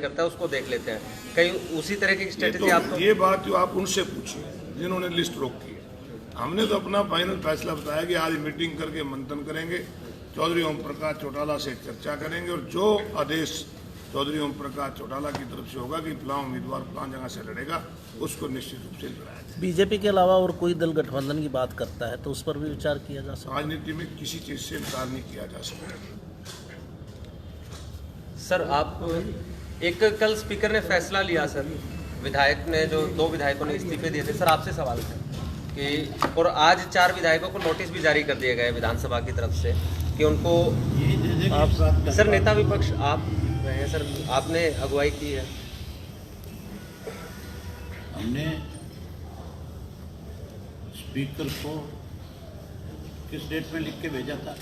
करता है उसको देख लेते हैं, कहीं उसी तरह की स्ट्रेटेजी आपको? ये बात जो आप उनसे पूछिए जिन्होंने लिस्ट रोकी है। हमने तो अपना फाइनल फैसला बताया कि आज मीटिंग करके मंथन करेंगे, चौधरी ओम प्रकाश चौटाला से चर्चा करेंगे और जो आदेश चौधरी ओम प्रकाश चौटाला की तरफ से होगा कि फलां उम्मीदवार फलां जगह से लड़ेगा, उसको निश्चित रूप से लड़ाया जाए। बीजेपी के अलावा और कोई दल गठबंधन की बात करता है तो उस पर भी विचार किया जा सकता है? राजनीति में किसी चीज से इनकार नहीं किया जा सकता। सर आप एक कल स्पीकर ने फैसला लिया सर, विधायक ने जो 2 विधायकों ने इस्तीफे दिए थे सर, आपसे सवाल था कि और आज 4 विधायकों को नोटिस भी जारी कर दिए गए विधानसभा की तरफ से कि उनको आप सर नेता विपक्ष आप रहे हैं सर, आपने अगुवाई की है। हमने स्पीकर को किस डेट में लिख के भेजा था?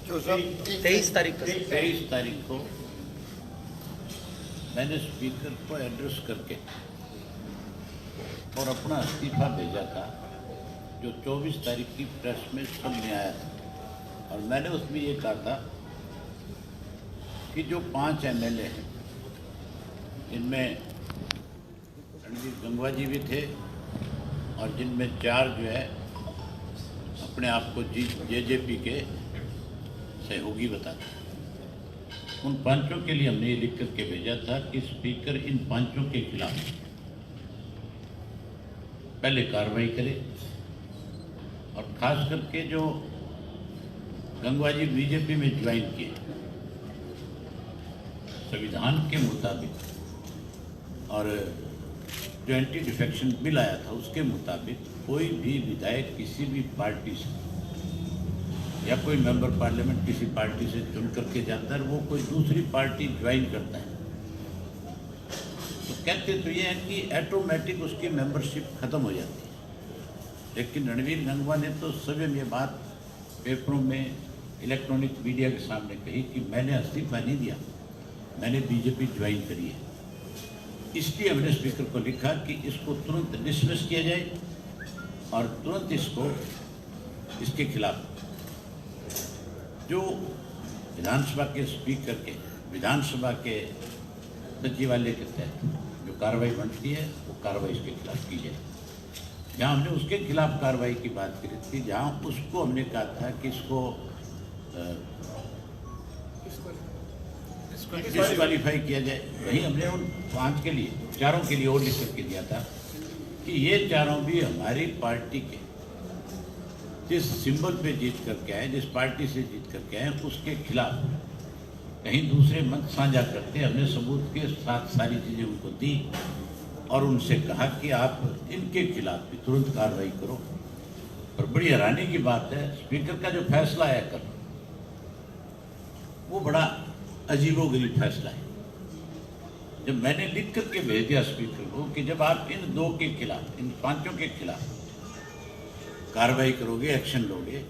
23 तारीख को। 23 तारीख को मैंने स्पीकर को एड्रेस करके और अपना इस्तीफा भेजा था, जो 24 तारीख की प्रेस में सामने आया था। और मैंने उसमें ये कहा था कि जो 5 एमएलए हैं, इनमें रणवीर गंगवा जी भी थे और जिनमें 4 जो है अपने आप को जेजेपी के सहयोगी बताते, उन 5 के लिए हमने ये लिख करके भेजा था कि स्पीकर इन 5 के खिलाफ पहले कार्रवाई करे और खास करके जो गंगवा जी बीजेपी में ज्वाइन किए, संविधान के मुताबिक और जो एंटी डिफेक्शन बिल आया था उसके मुताबिक कोई भी विधायक किसी भी पार्टी से या कोई मेंबर पार्लियामेंट किसी पार्टी से चुन करके जाता है, वो कोई दूसरी पार्टी ज्वाइन करता है तो कहते तो ये है कि ऑटोमेटिक उसकी मेंबरशिप खत्म हो जाती है। लेकिन रणवीर गंगवा ने तो स्वयं ये बात पेपरों में, इलेक्ट्रॉनिक मीडिया के सामने कही कि मैंने इस्तीफा नहीं दिया, मैंने बीजेपी ज्वाइन करी है। इसलिए हमने स्पीकर को लिखा कि इसको तुरंत डिसमिस किया जाए और तुरंत इसको इसके खिलाफ जो विधानसभा के स्पीकर के विधानसभा के सचिवालय के तहत जो कार्रवाई बनती है वो कार्रवाई इसके खिलाफ की जाए। जहाँ हमने उसके खिलाफ कार्रवाई की बात करी थी, जहाँ उसको हमने कहा था कि इसको डिस्क्वालीफाई किया जाए, वहीं हमने उन 5 के लिए 4 के लिए और लिख करके दिया था कि ये 4 भी हमारी पार्टी के जिस सिंबल पे जीत करके आए, जिस पार्टी से जीत करके आए, उसके खिलाफ कहीं दूसरे मत साझा करते। हमने सबूत के साथ सारी चीज़ें उनको दी और उनसे कहा कि आप इनके खिलाफ भी तुरंत कार्रवाई करो। और बड़ी हैरानी की बात है, स्पीकर का जो फैसला आया कल वो बड़ा अजीबोगरीब फैसला है। जब मैंने लिख करके भेज दिया स्पीकर को कि जब आप इन 2 के खिलाफ, इन 5 के खिलाफ कार्रवाई करोगे, एक्शन लोगे,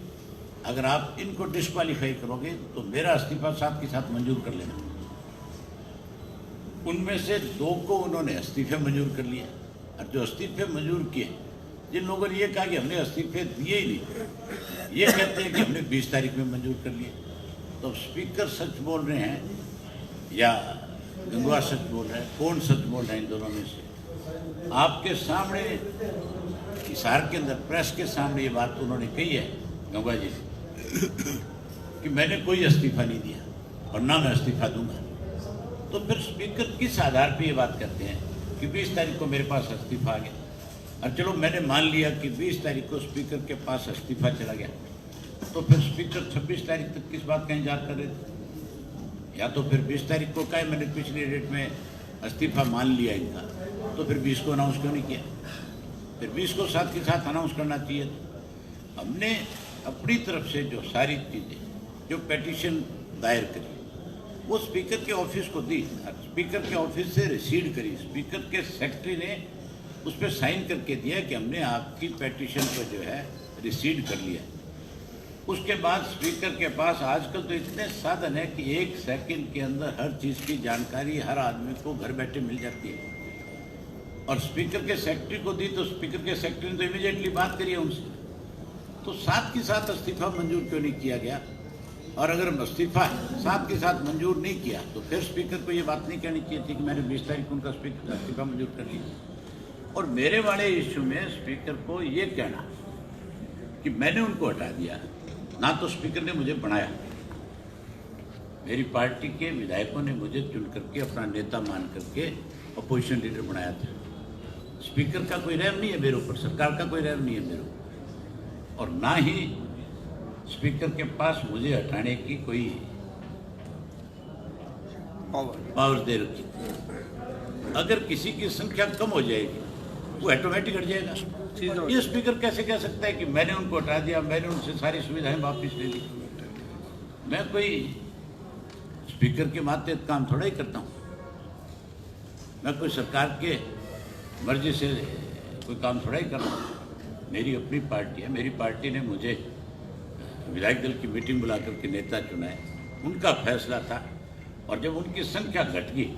अगर आप इनको डिस्क्वालीफाई करोगे तो मेरा इस्तीफा साथ के साथ मंजूर कर लेना। उनमें से 2 को उन्होंने इस्तीफे मंजूर कर लिया और जो इस्तीफे मंजूर किए, जिन लोगों ने ये कहा कि हमने इस्तीफे दिए ही नहीं, ये कहते हैं कि हमने 20 तारीख में मंजूर कर लिए। तो स्पीकर सच बोल रहे हैं या गंगवा सच बोल रहे हैं? कौन सच बोल रहे हैं इन दोनों में से? आपके सामने हिसार के अंदर प्रेस के सामने ये बात उन्होंने कही है गंगवा जी कि मैंने कोई इस्तीफा नहीं दिया और ना मैं इस्तीफा दूंगा। तो फिर स्पीकर किस आधार पे ये बात करते हैं कि 20 तारीख को मेरे पास इस्तीफा आ गया? और चलो मैंने मान लिया कि 20 तारीख को स्पीकर के पास इस्तीफा चला गया, तो फिर स्पीकर 26 तारीख तक किस बात का इंतजार कर रहे थे? या तो फिर 20 तारीख को कहे मैंने पिछली डेट में इस्तीफा मान लिया इनका, तो फिर 20 को अनाउंस क्यों नहीं किया? फिर 20 को साथ के साथ अनाउंस करना चाहिए। हमने अपनी तरफ से जो सारी चीज़ें, जो पेटिशन दायर करी, वो स्पीकर के ऑफिस को दी, स्पीकर के ऑफिस से रिसीड करी, स्पीकर के सेक्रेटरी ने उस पर साइन करके दिया कि हमने आपकी पेटिशन को जो है रिसीड कर लिया। उसके बाद स्पीकर के पास आजकल तो इतने साधन है कि 1 सेकंड के अंदर हर चीज़ की जानकारी हर आदमी को घर बैठे मिल जाती है। और स्पीकर के सेक्रेटरी को दी तो स्पीकर के सेक्रेटरी ने तो इमीडिएटली बात करी उनसे, तो साथ के साथ इस्तीफा मंजूर क्यों नहीं किया गया? और अगर इस्तीफा साथ के साथ मंजूर नहीं किया तो फिर स्पीकर को ये बात नहीं कहनी चाहिए थी कि मैंने 20 तारीख को उनका स्पीकर इस्तीफा मंजूर कर लिया। और मेरे वाले इश्यू में स्पीकर को ये कहना कि मैंने उनको हटा दिया, ना तो स्पीकर ने मुझे बनाया, मेरी पार्टी के विधायकों ने मुझे चुन करके अपना नेता मान करके अपोजिशन लीडर बनाया था। स्पीकर का कोई रहम नहीं है मेरे ऊपर, सरकार का कोई रहम नहीं है मेरे ऊपर, और ना ही स्पीकर के पास मुझे हटाने की कोई पावर दे रखी। अगर किसी की संख्या कम हो जाएगी वो ऑटोमेटिक हट जाएगा। ये स्पीकर कैसे कह सकता है कि मैंने उनको हटा दिया, मैंने उनसे सारी सुविधाएं वापस ले ली? मैं कोई स्पीकर के मातहत काम थोड़ा ही करता हूँ, मैं कोई सरकार के मर्जी से कोई काम थोड़ा ही कर रहा हूँ। मेरी अपनी पार्टी है, मेरी पार्टी ने मुझे विधायक दल की मीटिंग बुला करके नेता चुना है, उनका फैसला था। और जब उनकी संख्या घट गई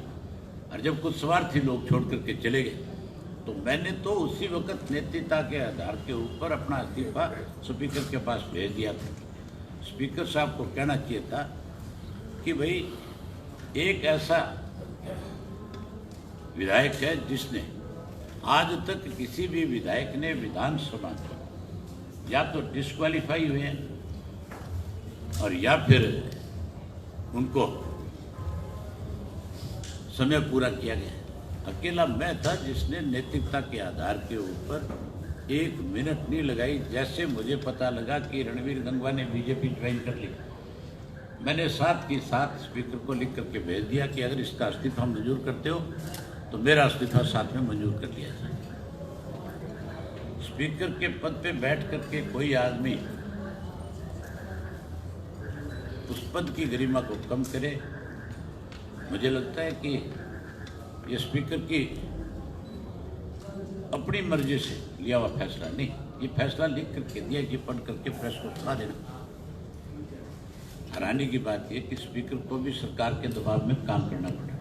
और जब कुछ स्वार्थी लोग छोड़ करके चले गए तो मैंने तो उसी वक्त नेतृत्व के आधार के ऊपर अपना इस्तीफा स्पीकर के पास भेज दिया था। स्पीकर साहब को कहना चाहिए था कि भाई एक ऐसा विधायक है जिसने आज तक किसी भी विधायक ने विधानसभा में या तो डिस्क्वालीफाई हुए हैं और या फिर उनको समय पूरा किया गया। अकेला मैं था जिसने नेतृत्व के आधार के ऊपर 1 मिनट नहीं लगाई। जैसे मुझे पता लगा कि रणवीर गंगवा ने बीजेपी ज्वाइन कर ली, मैंने साथ के साथ स्पीकर को लिख करके भेज दिया कि अगर इसका इस्तीफा मंजूर करते हो तो मेरा इस्तीफा साथ में मंजूर कर लिया जाए। स्पीकर के पद पे बैठ करके कोई आदमी उस पद की गरिमा को कम करे, मुझे लगता है कि ये स्पीकर की अपनी मर्जी से लिया हुआ फैसला नहीं, ये फैसला लिख करके दिया, ये पढ़ करके प्रेस को सुना देना। हैरानी की बात यह कि स्पीकर को भी सरकार के दबाव में काम करना पड़ा।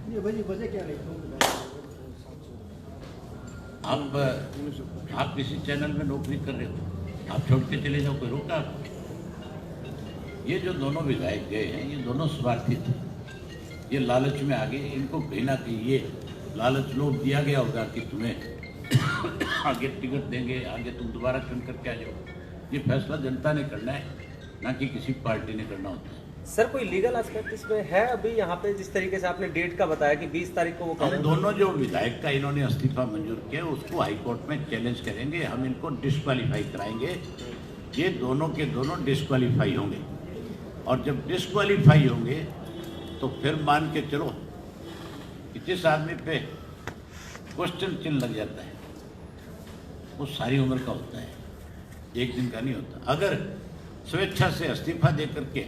आप किसी चैनल में नौकरी कर रहे हो, आप छोड़ के चले जाओ, कोई रोका आपको? ये जो दोनों विधायक गए हैं ये दोनों स्वार्थी थे, ये लालच में आ गए। इनको कहीं ना कहीं ये लालच लोभ दिया गया होगा कि तुम्हें आगे टिकट देंगे, आगे तुम दोबारा चुन करके आ जाओ। ये फैसला जनता ने करना है, ना कि किसी पार्टी ने करना होता है। सर कोई लीगल एस्पेक्ट इसमें है अभी यहाँ पे? जिस तरीके से आपने डेट का बताया कि 20 तारीख को वो हम दोनों जो विधायक का इन्होंने इस्तीफा मंजूर किया उसको हाईकोर्ट में चैलेंज करेंगे, हम इनको डिस्क्वालीफाई कराएंगे। ये दोनों के दोनों डिस्क्वालीफाई होंगे और जब डिस्क्वालीफाई होंगे तो फिर मान के चलो कि जिस आदमी पे क्वेश्चन चिन्ह लग जाता है वो सारी उम्र का होता है, एक दिन का नहीं होता। अगर स्वेच्छा से इस्तीफा दे करके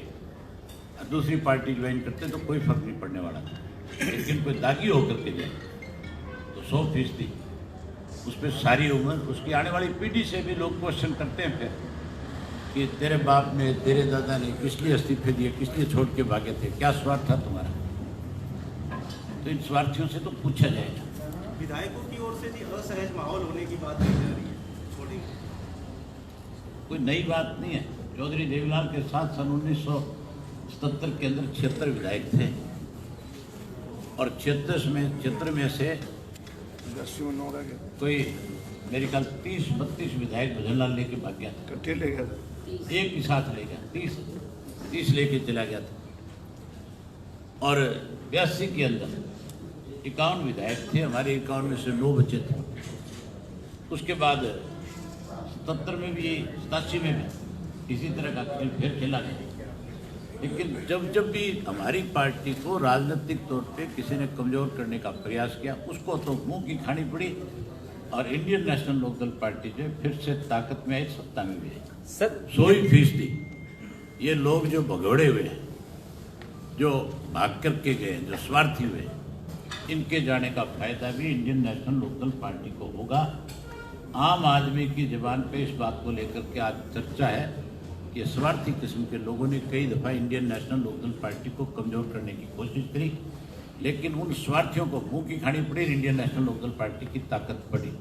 दूसरी पार्टी ज्वाइन करते तो कोई फर्क नहीं पड़ने वाला था, लेकिन कोई दागी होकर के जाए तो 100% उस पर सारी उम्र, उसकी आने वाली पीढ़ी से भी लोग क्वेश्चन करते हैं फिर कि तेरे बाप ने, तेरे दादा ने किस लिए इस्तीफे दिए, किस लिए छोड़ के भागे थे, क्या स्वार्थ था तुम्हारा? तो इन स्वार्थियों से तो पूछा जाएगा। विधायकों की ओर से असहज माहौल होने की बात कही जा रही है, कोई नई बात नहीं है। चौधरी देवीलाल के साथ सन 1977 के अंदर 76 विधायक थे और 76 में से कोई मेरे ख्याल 30-32 विधायक भजनलाल लेके भाग गया था, इकट्ठे ले गया, एक ही साथ ले गया, 30 लेके चला गया था। और 82 के अंदर 51 विधायक थे, हमारे 51 में से 9 बचे थे। उसके बाद 77 में भी, 87 में भी इसी तरह का खेल फिर खेला गया। लेकिन जब भी हमारी पार्टी को राजनीतिक तौर पे किसी ने कमज़ोर करने का प्रयास किया उसको तो मुंह की खानी पड़ी और इंडियन नेशनल लोकदल पार्टी जो फिर से ताकत में आई, सत्ता में भी आई। सर 100% ये लोग जो भगोड़े हुए हैं, जो भाग करके गए, जो स्वार्थी हुए, इनके जाने का फायदा भी इंडियन नेशनल लोकदल पार्टी को होगा। आम आदमी की जुबान पे इस बात को लेकर के आज चर्चा है कि स्वार्थी किस्म के लोगों ने कई दफ़ा इंडियन नेशनल लोकदल पार्टी को कमज़ोर करने की कोशिश करी, लेकिन उन स्वार्थियों को मुंह की खानी पड़ी, इंडियन नेशनल लोकदल पार्टी की ताकत पड़ी।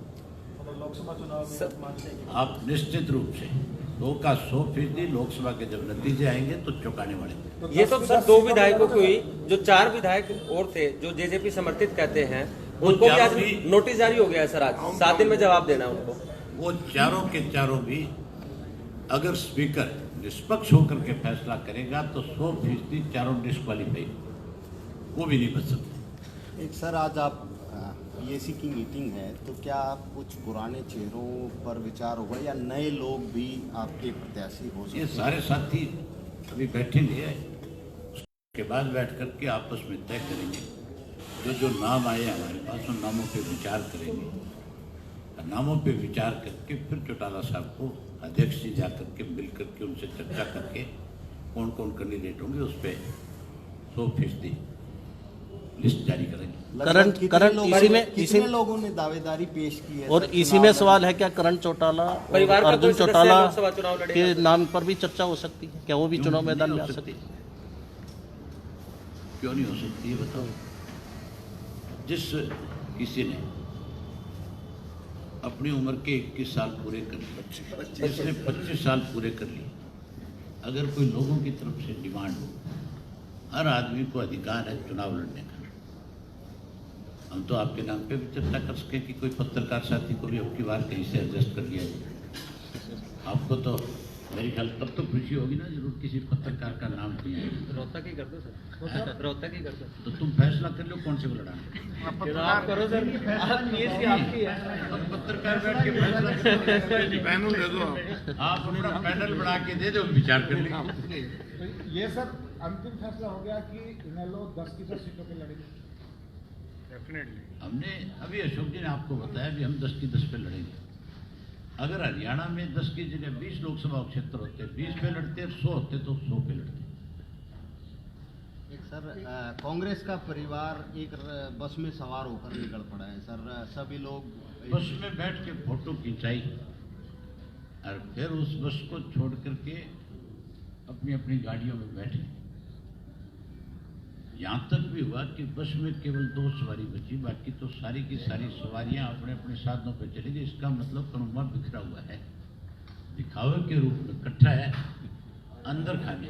लोकसभा चुनाव में आप निश्चित रूप से 100 का 100% लोकसभा के जब नतीजे आएंगे तो चौंकाने वाले। ये तो सर 2 विधायकों को ही, जो 4 विधायक और थे जो जेजेपी समर्थित कहते हैं, उनको भी आज नोटिस जारी हो गया है सर। आज 7 दिन में जवाब देना है उनको। वो चारों के चारों भी अगर स्पीकर निष्पक्ष होकर के फैसला करेगा तो 100% चारों डिस्क्वालीफाई, वो भी नहीं बच सकते। एक सर आज आप पीएसी की मीटिंग है, तो क्या कुछ पुराने चेहरों पर विचार होगा या नए लोग भी आपके प्रत्याशी हो सकते हैं? ये सारे साथी अभी बैठेंगे, उसके बाद बैठ करके आपस में तय करेंगे। जो नाम आए हमारे पास उन नामों पे विचार करेंगे। नामों पे विचार करके फिर चौटाला साहब को अध्यक्ष जी जा करके मिल करके उनसे चर्चा करके कौन कौन कैंडिडेट होंगे उस पर 100% लिस्ट जारी करेंगे। करंट कितने लोगों ने दावेदारी पेश की है? और इसी में सवाल है, क्या करण चौटाला परिवार का अर्जुन कोई सदस्य चौटाला लोकसभा चुनाव लड़ेगा? के नाम पर भी चर्चा हो सकती है? क्या वो भी चुनाव मैदान में आ सकती है? क्यों नहीं हो सकती है बताओ। जिस किसी ने अपनी उम्र के 21 साल पूरे कर लिए, जिसने 25 साल पूरे कर लिए, अगर कोई लोगों की तरफ से डिमांड हो, हर आदमी को अधिकार है चुनाव लड़ने का। हम तो आपके नाम पे भी चर्चा कर सकें कि कोई पत्रकार साथी को भी अब की बार कहीं से एडजस्ट कर दिया जाए। आपको तो मेरी ख्याल तब तो खुशी होगी ना, जरूर किसी पत्रकार का नाम नहीं आएगा। रोहतक ही कर दो सर, रोहतक ही कर दो। तो तुम फैसला कर लो कौन से को लड़ाना। आप करो सर, आपकी है। हम पत्रकार बैठ के फैसला करेंगे। पैनल दे दो आप। अपना पैनल बना के दे दो, विचार कर लेंगे। तो ये सर अंतिम फैसला हो गया कि इनेलो 10 की 10 सीटों पे लड़ेंगे। हमने अभी अशोक जी ने आपको बताया भी हम 10 की 10 पे लड़ेंगे। अगर हरियाणा में 10 की जगह 20 लोकसभा क्षेत्र होते, 20 पे लड़ते, 100 होते तो 100 पे लड़ते। एक सर कांग्रेस का परिवार एक बस में सवार होकर निकल पड़ा है सर। सभी लोग बस में बैठ के फोटो खिंचाई और फिर उस बस को छोड़ करके अपनी अपनी गाड़ियों में बैठे। यहाँ तक भी हुआ कि बस में केवल 2 सवारी बची, बाकी तो सारी की सारी सवारियां अपने अपने साधनों पर चली गई। इसका मतलब कनुमा बिखरा हुआ है, दिखावे के रूप में इकट्ठा है, अंदर खाने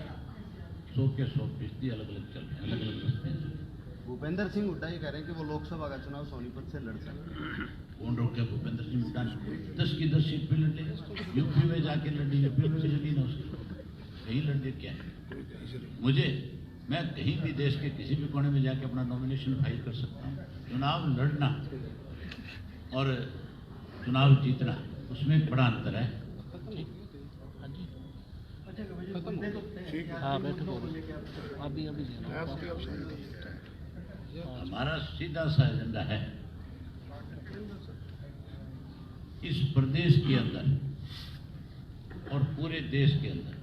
100 के 100% अलग अलग चल रहे हैं, अलग अलग रस्ते हैं। भूपेंद्र सिंह हुड्डा ये कह रहे हैं कि वो लोकसभा का चुनाव सोनीपत से लड़ सकते हैं। कौन रोक गया भूपेंद्र सिंह हुड्डा? 10 की 10 सीट पे लड़ ले, यूपी में जाके लड़ी, यूपी में चली ना उसकी, कहीं लड़ ले। क्या है, मैं कहीं भी देश के किसी भी कोने में जाके अपना नॉमिनेशन फाइल कर सकता हूँ। चुनाव लड़ना और चुनाव जीतना, उसमें एक बड़ा अंतर है। हमारा सीधा सा एजेंडा है, इस प्रदेश के अंदर और पूरे देश के अंदर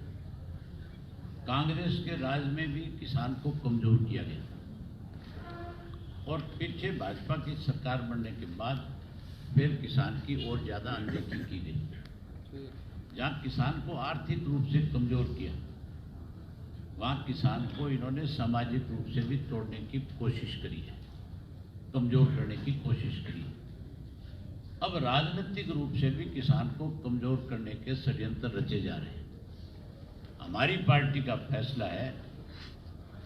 कांग्रेस के राज में भी किसान को कमजोर किया गया और पीछे भाजपा की सरकार बनने के बाद फिर किसान की और ज्यादा अनदेखी की गई। जहां किसान को आर्थिक रूप से कमजोर किया, वहां किसान को इन्होंने सामाजिक रूप से भी तोड़ने की कोशिश करी है, कमजोर करने की कोशिश करी है। अब राजनीतिक रूप से भी किसान को कमजोर करने के षड्यंत्र रचे जा रहे हैं। हमारी पार्टी का फैसला है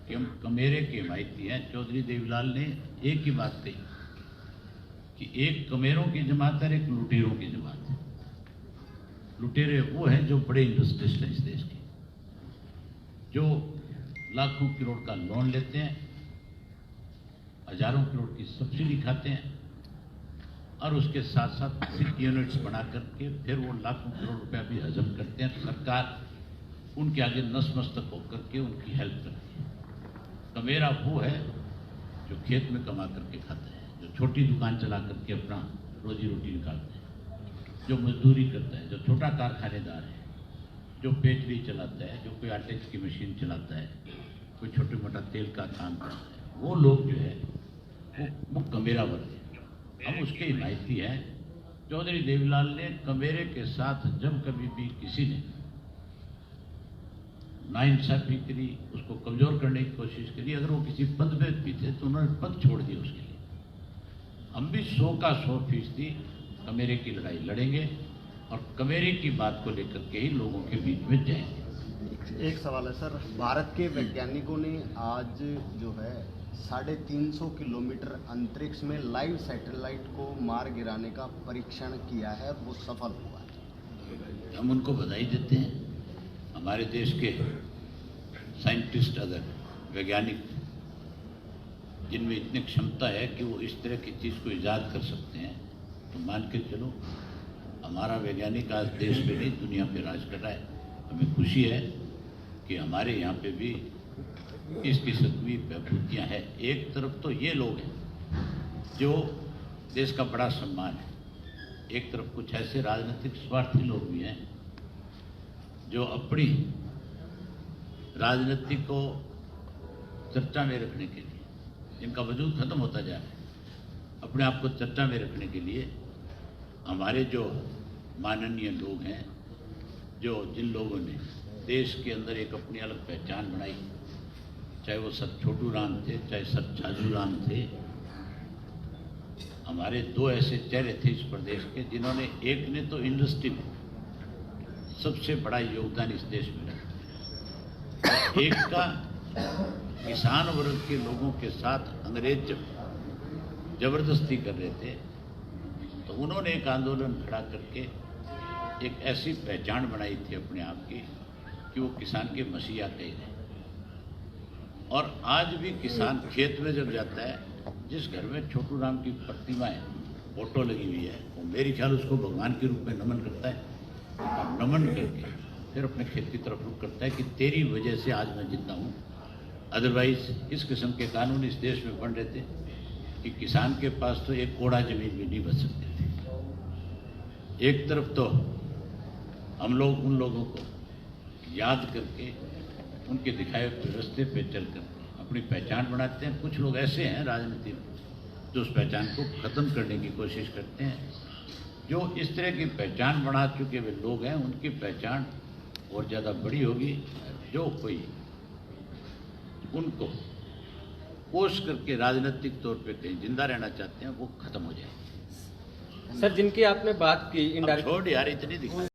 कि हम कमेरे के हिमायती हैं। चौधरी देवीलाल ने एक ही बात कही कि एक कमेरों की जमात है, एक लुटेरों की जमात है। लुटेरे वो हैं जो बड़े इंडस्ट्रियलिस्ट हैं इस देश के, जो लाखों करोड़ का लोन लेते हैं, हजारों करोड़ की सब्सिडी खाते हैं और उसके साथ साथ यूनिट्स बना करके फिर वो लाखों करोड़ रुपया भी हजम करते हैं। सरकार उनके आगे नतमस्तक होकर के उनकी हेल्प करती है। कमेरा वो है जो खेत में कमा करके खाता है, जो छोटी दुकान चला करके अपना रोजी रोटी निकालता है, जो मजदूरी करता है, जो छोटा कारखानेदार है, जो बेचरी चलाता है, जो कोई आटे की मशीन चलाता है, कोई छोटे मोटा तेल का काम करता है, वो लोग जो है वो कमेरा वर्ग है। हम उसके हिमायती हैं। चौधरी देवीलाल ने कमेरे के साथ जब कभी भी किसी ने नाइंसाफी करी, उसको कमजोर करने की कोशिश करी, अगर वो किसी पद पे भी थे तो उन्होंने पद छोड़ दिया उसके लिए। हम भी 100 का 100% कमेरे की लड़ाई लड़ेंगे और कमेरे की बात को लेकर के ही लोगों के बीच में जाएंगे। एक सवाल है सर, भारत के वैज्ञानिकों ने आज जो है 350 किलोमीटर अंतरिक्ष में लाइव सैटेलाइट को मार गिराने का परीक्षण किया है, वो सफल हुआ है। हम उनको बधाई देते हैं। हमारे देश के साइंटिस्ट, अगर वैज्ञानिक जिनमें इतनी क्षमता है कि वो इस तरह की चीज़ को ईजाद कर सकते हैं, तो मान के चलो हमारा वैज्ञानिक आज देश पे नहीं दुनिया पे राज कर रहा है। हमें खुशी है कि हमारे यहाँ पे भी इस किस्म की विभूतियाँ हैं। एक तरफ तो ये लोग हैं जो देश का बड़ा सम्मान है, एक तरफ कुछ ऐसे राजनीतिक स्वार्थी लोग भी हैं जो अपनी राजनीति को चर्चा में रखने के लिए, जिनका वजूद खत्म होता जा रहा है, अपने आप को चर्चा में रखने के लिए हमारे जो माननीय लोग हैं, जिन लोगों ने देश के अंदर एक अपनी अलग पहचान बनाई, चाहे वो सर छोटू राम थे, चाहे सर छाजू राम थे। हमारे दो ऐसे चेहरे थे इस प्रदेश के जिन्होंने, एक ने तो इंडस्ट्री में सबसे बड़ा योगदान इस देश में रखा, एक का किसान वर्ग के लोगों के साथ अंग्रेज जब जबरदस्ती कर रहे थे तो उन्होंने एक आंदोलन खड़ा करके एक ऐसी पहचान बनाई थी अपने आप की कि वो किसान के मसीहा कहे गए। और आज भी किसान खेत में जब जाता है, जिस घर में छोटू राम की प्रतिमा है, फोटो लगी हुई है, वो मेरी ख्याल उसको भगवान के रूप में नमन करता है और नमन करके फिर अपने खेत की तरफ रुख करता है कि तेरी वजह से आज मैं जिंदा हूँ। अदरवाइज इस किस्म के कानून इस देश में बन रहे थे कि किसान के पास तो एक कोड़ा जमीन भी नहीं बच सकते थे। एक तरफ तो हम लोग उन लोगों को याद करके उनके दिखाए हुए रास्ते पे चलकर अपनी पहचान बनाते हैं। कुछ लोग ऐसे हैं राजनीति में जो उस पहचान को ख़त्म करने की कोशिश करते हैं। जो इस तरह की पहचान बना चुके हुए लोग हैं, उनकी पहचान और ज़्यादा बड़ी होगी। जो कोई उनको पोष करके राजनीतिक तौर पे कहीं जिंदा रहना चाहते हैं, वो खत्म हो जाए। सर, जिनकी आपने बात की अब छोड़ यार, इतनी दिखा